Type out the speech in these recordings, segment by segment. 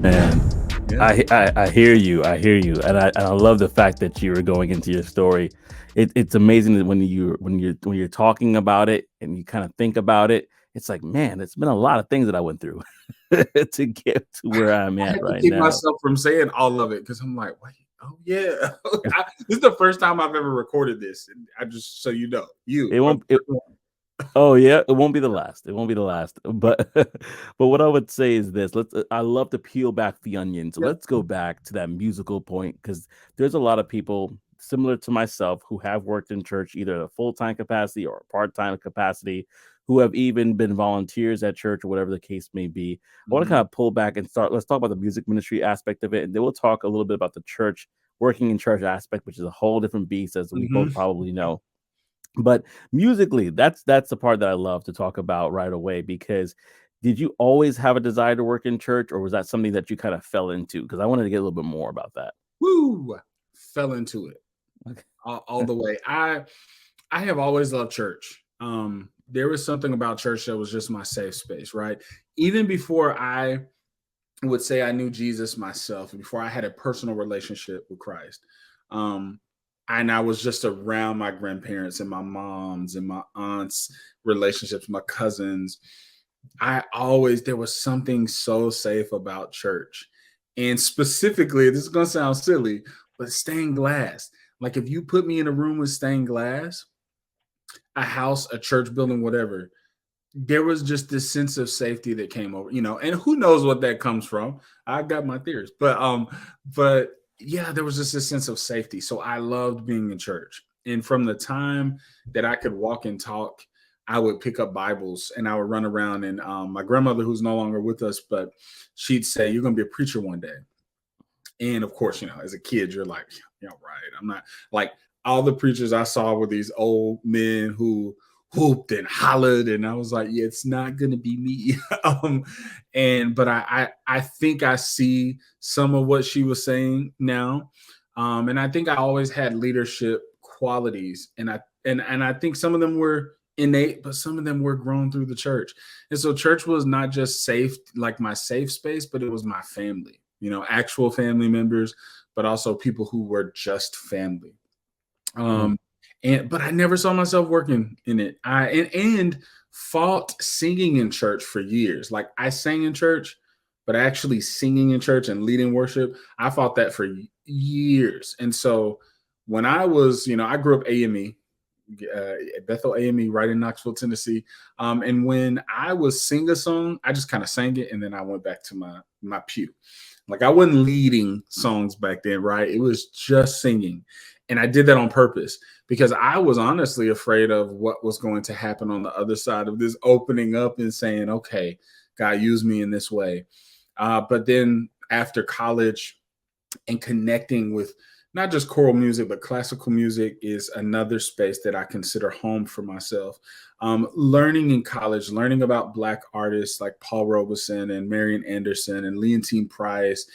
Man, Yeah. I hear you. I hear you, and I love the fact that you were going into your story. It's amazing that when you're talking about it and you kind of think about it, it's like, man, it's been a lot of things that I went through to get to where I'm I at had to right keep now. myself from saying all of it because I'm like, wait, oh yeah. This is the first time I've ever recorded this. And I just so you know, you It are the won't. first one. Oh yeah, it won't be the last. It won't be the last. But but what I would say is this. I love to peel back the onion. So Yeah. let's go back to that musical point because there's a lot of people similar to myself who have worked in church either at a full-time capacity or a part-time capacity, who have even been volunteers at church or whatever the case may be. I want to kind Mhm. of pull back and start. Let's talk about the music ministry aspect of it, and then we'll talk a little bit about the church working in church aspect, which is a whole different beast, as we both Mhm. probably know. But musically, that's the part that I love to talk about right away because did you always have a desire to work in church or was that something that you kind of fell into? Because I wanted to get a little bit more about that. Woo! Fell into it Okay. all the way. I have always loved church. There was something about church that was just my safe space, right? Even before I would say I knew Jesus myself, before I had a personal relationship with Christ. Um, and I was just around my grandparents and my mom's and my aunts' relationships, my cousins. There was something so safe about church. And specifically, this is going to sound silly, but stained glass. Like if you put me in a room with stained glass, a house, a church building, whatever, there was just this sense of safety that came over, and who knows what that comes from. I've got my theories, but yeah, there was just a sense of safety. So I loved being in church. And from the time that I could walk and talk, I would pick up Bibles and I would run around. And my grandmother, who's no longer with us, but she'd say, "You're going to be a preacher one day." And of course, as a kid, you're like, yeah, right. I'm not like all the preachers I saw were these old men who whooped and hollered, and I was like, yeah, it's not gonna be me. But I think I see some of what she was saying now, and I think I always had leadership qualities, and I think some of them were innate, but some of them were grown through the church. And so church was not just safe, like my safe space, but it was my family, actual family members, but also people who were just family. Mm. Um, but I never saw myself working in it. And fought singing in church for years. Like I sang in church, but actually singing in church and leading worship, I fought that for years. And so when I grew up AME, Bethel AME, right in Knoxville, Tennessee. And when I would sing a song, I just kind of sang it, and then I went back to my pew. Like I wasn't leading songs back then, right? It was just singing. And I did that on purpose because I was honestly afraid of what was going to happen on the other side of this opening up and saying, okay, God, use me in this way. But then after college and connecting with not just choral music, but classical music is another space that I consider home for myself. Learning in college, learning about Black artists like Paul Robeson and Marian Anderson and Leontine Price,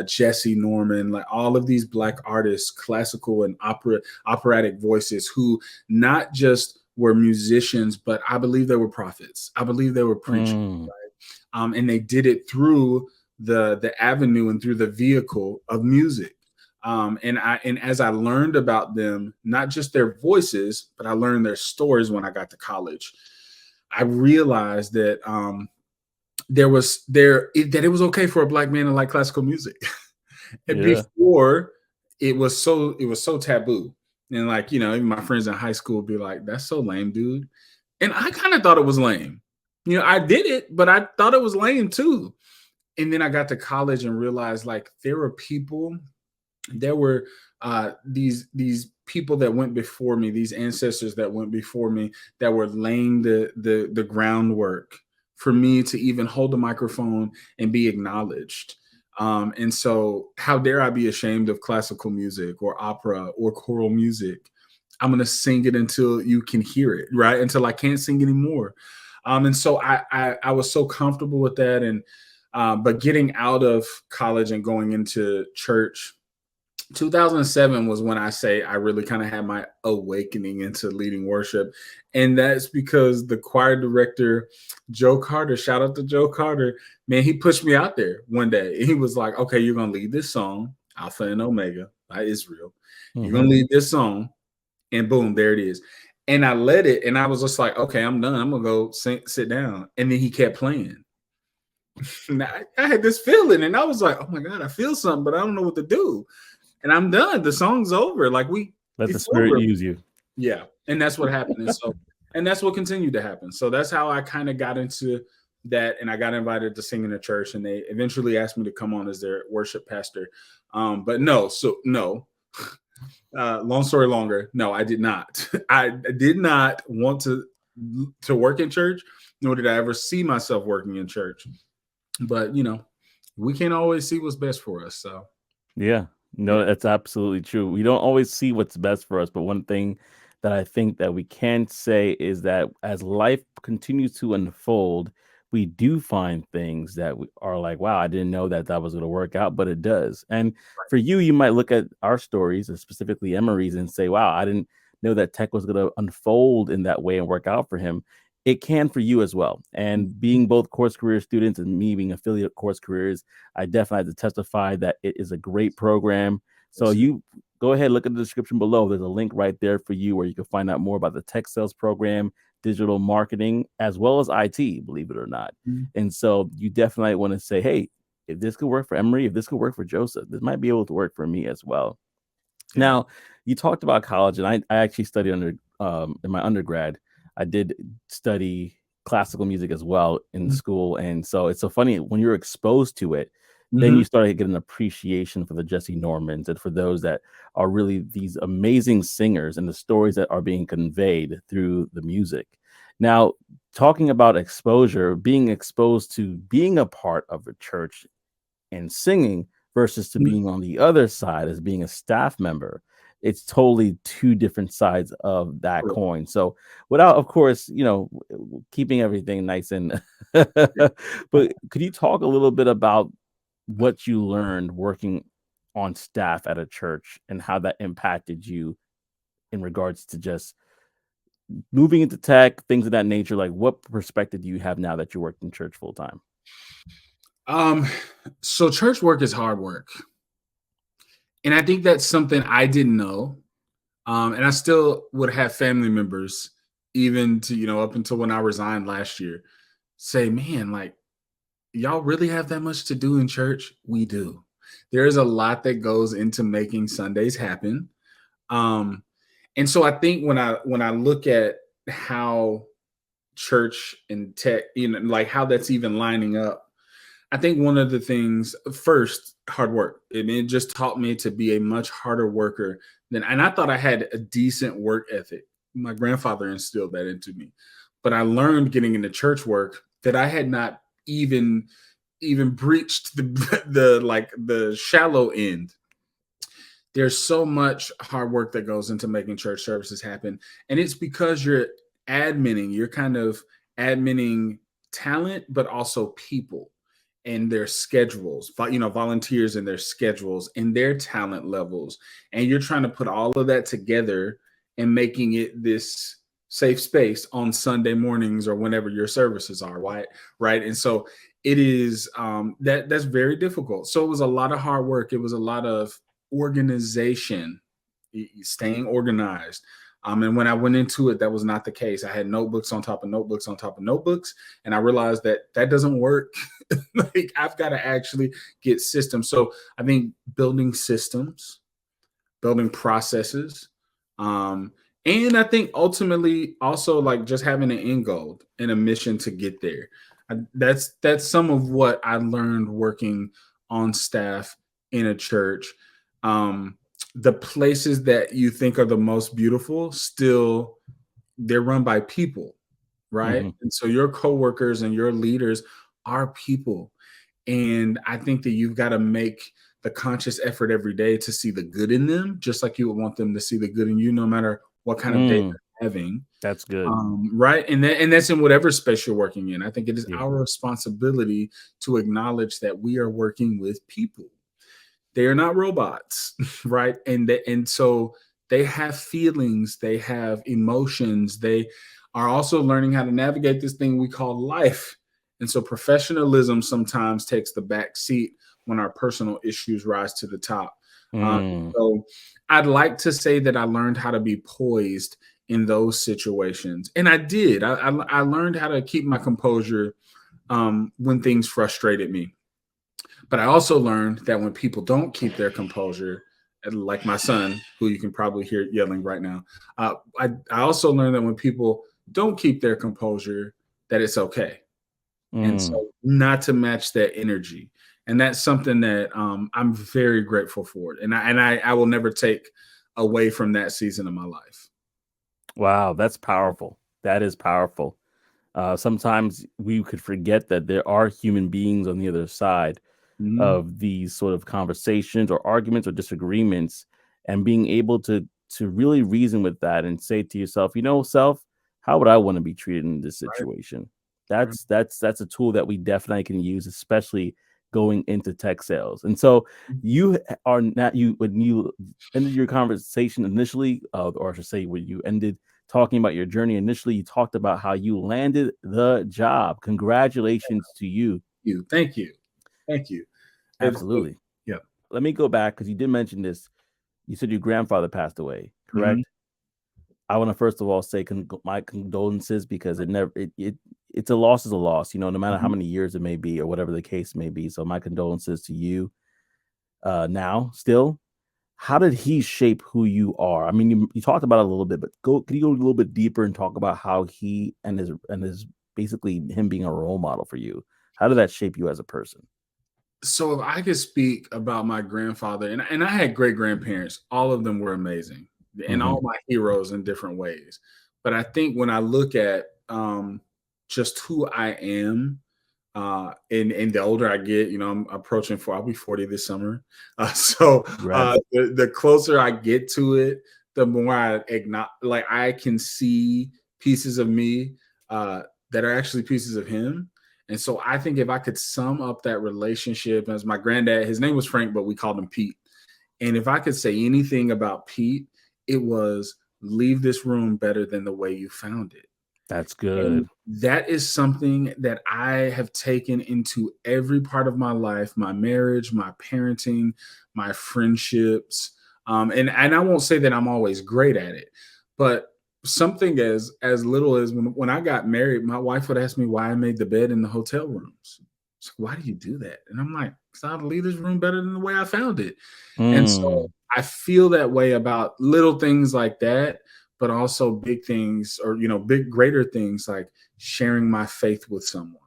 Jesse Norman, like all of these Black artists, classical and operatic voices who not just were musicians, but I believe they were prophets. I believe they were preachers, Mm. right? And they did it through the avenue and through the vehicle of music. And as I learned about them, not just their voices, but I learned their stories when I got to college. I realized that that it was okay for a Black man to like classical music. And Yeah. before it was so taboo. And like, even my friends in high school would be like, "That's so lame, dude." And I kind of thought it was lame. I did it, but I thought it was lame too. And then I got to college and realized like there were these people that went before me, these ancestors that went before me, that were laying the groundwork for me to even hold the microphone and be acknowledged. And so, how dare I be ashamed of classical music or opera or choral music? I'm gonna sing it until you can hear it, right? Until I can't sing anymore. And so I was so comfortable with that, and but getting out of college and going into church, 2007 was when I say I really kind of had my awakening into leading worship. And that's because the choir director, Joe Carter, shout out to Joe Carter, man, he pushed me out there one day. He was like, okay, you're going to lead this song, Alpha and Omega by Israel. You're going Mhm. to lead this song. And boom, there it is. And I led it. And I was just like, okay, I'm done. I'm going to go sit down. And then he kept playing. And I had this feeling. And I was like, oh my God, I feel something, but I don't know what to do, and I'm done. The song's over. Like Let the it's spirit over. use you. Yeah, and that's what happened. And that's what continued to happen. So that's how I kind of got into that, and I got invited to sing in a church, and they eventually asked me to come on as their worship pastor. But no, so no. Long story longer. No, I did not. I did not want to work in church, nor did I ever see myself working in church. But we can't always see what's best for us. So Yeah, no, yeah. that's absolutely true. We don't always see what's best for us, but one thing that I think that we can say is that as life continues to unfold, we do find things that we are like, wow, I didn't know that that was going to work out, but it does. And for you, you might look at our stories, and specifically Emery's, and say, wow, I didn't know that tech was going to unfold in that way and work out for him. It can for you as well. And being both course career students and me being affiliate course careers, I definitely have to testify that it is a great program. So Yes, sir. you go ahead, look at the description below. There's a link right there for you where you can find out more about the tech sales program, digital marketing, as well as IT, believe it or not. Mhm. And so you definitely want to say, hey, if this could work for Emery, if this could work for Joseph, this might be able to work for me as well. Yeah. Now, you talked about college, and I actually studied in my undergrad. I did study classical music as well in Mhm. school, and so it's so funny when you're exposed to it, then Mhm. you start to get an appreciation for the Jesse Normans and for those that are really these amazing singers and the stories that are being conveyed through the music. Now, talking about exposure, being exposed to being a part of a church and singing versus to Mhm. being on the other side as being a staff member, it's totally two different sides of that Correct. coin. So without, of course, keeping everything nice and but could you talk a little bit about what you learned working on staff at a church and how that impacted you in regards to just moving into tech, things of that nature? Like, what perspective do you have now that you work in church full time? Um, so church work is hard work. And I think that's something I didn't know. And I still would have family members, even to, up until when I resigned last year, say, man, like, y'all really have that much to do in church? We do. There's a lot that goes into making Sundays happen. Um, and so I think when I look at how church and tech, like how that's even lining up, I think one of the things first, hard work. It just taught me to be a much harder worker and I thought I had a decent work ethic. My grandfather instilled that into me. But I learned getting into church work that I had not even breached the the shallow end. There's so much hard work that goes into making church services happen. And it's because you're kind of adminning talent, but also people and their schedules, volunteers and their schedules and their talent levels. And you're trying to put all of that together and making it this safe space on Sunday mornings or whenever your services are, right? Right. And so it is that's very difficult. So it was a lot of hard work. It was a lot of organization, staying organized. And when I went into it, that was not the case. I had notebooks on top of notebooks on top of notebooks, and I realized that that doesn't work. Like I've got to actually get systems. So I think building systems, building processes, um, and I think ultimately also like just having an end goal and a mission to get there. That's some of what I learned working on staff in a church. Um, the places that you think are the most beautiful still they're run by people, right? Hmm. And so your coworkers and your leaders are people. And I think that you've got to make the conscious effort every day to see the good in them, just like you would want them to see the good in you, no matter what kind of day Mm, they're having. that's good. Right. And that's in whatever space you're working in. I think it is Yeah. our responsibility to acknowledge that we are working with people. they are not robots, right? And so they have feelings, they have emotions, they are also learning how to navigate this thing we call life. And so professionalism sometimes takes the back seat when our personal issues rise to the top. Mm. So I'd like to say that I learned how to be poised in those situations, and I did. I learned how to keep my composure when things frustrated me. But I also learned that when people don't keep their composure, like my son, who you can probably hear yelling right now, I also learned that when people don't keep their composure, that it's okay. And Mm. so not to match that energy. And that's something that I'm very grateful for. And I will never take away from that season of my life. Wow, that's powerful. That is powerful. Sometimes we could forget that there are human beings on the other side Mhm. of these sort of conversations or arguments or disagreements, and being able to really reason with that and say to yourself, you know, self, how would I want to be treated in this Right. situation? Right. That's a tool that we definitely can use, especially going into tech sales. And so you are not you when you ended your conversation initially, or I should say when you ended talking about your journey initially, you talked about how you landed the job. Congratulations to you. You. Thank you. Thank you. Absolutely. Yeah. Let me go back because you did mention this. You said your grandfather passed away, Mhm. correct? I want to first of all say my condolences because it's a loss is a loss, you know, no matter how Mhm. many years it may be or whatever the case may be. So my condolences to you. Now, still, how did he shape who you are? I mean, you talked about it a little bit, but can you go a little bit deeper and talk about how he and his basically him being a role model for you? How did that shape you as a person? So if I could speak about my grandfather, and I had great grandparents, all of them were amazing, and Hmm. all my heroes in different ways. But I think when I look at just who I am, and the older I get, you know, I'm approaching for I'll be 40 this summer. So Congrats. the closer I get to it, the more I acknowledge, like I can see pieces of me that are actually pieces of him. And so I think if I could sum up that relationship as my granddad, his name was Frank, but we called him Pete. And if I could say anything about Pete, it was leave this room better than the way you found it. That's And good. that is something that I have taken into every part of my life, my marriage, my parenting, my friendships. And I won't say that I'm always great at it, but something as little as when I got married, my wife would ask me why I made the bed in the hotel rooms. So why do you do that? And I'm like, because I'll leave this room better than the way I found it. And so Mm. I feel that way about little things like that, but also big things, or big greater things like sharing my faith with someone.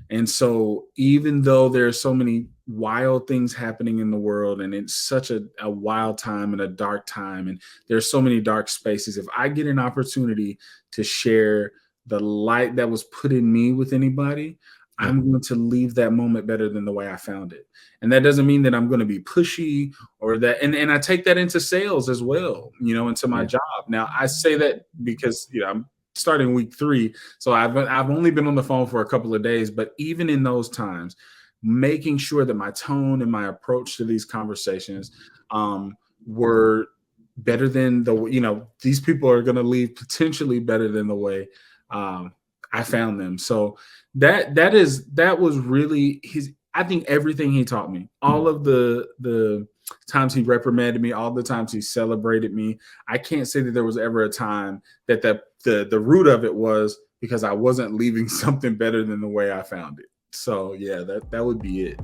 And so even though there are so many wild things happening in the world, and it's such a wild time and a dark time, and there's so many dark spaces, if I get an opportunity to share the light that was put in me with anybody, Yeah. I'm going to leave that moment better than the way I found it. And that doesn't mean that I'm going to be pushy, or that, and I take that into sales as well, into my Yeah. job. Now I say that because I'm starting week 3, so I've only been on the phone for a couple of days, but even in those times, making sure that my tone and my approach to these conversations were better than these people are going to leave potentially better than the way um, I found them. So that was really his. I think everything he taught me, all of the times he reprimanded me, all the times he celebrated me. I can't say that there was ever a time that the root of it was because I wasn't leaving something better than the way I found it. So yeah, that would be it.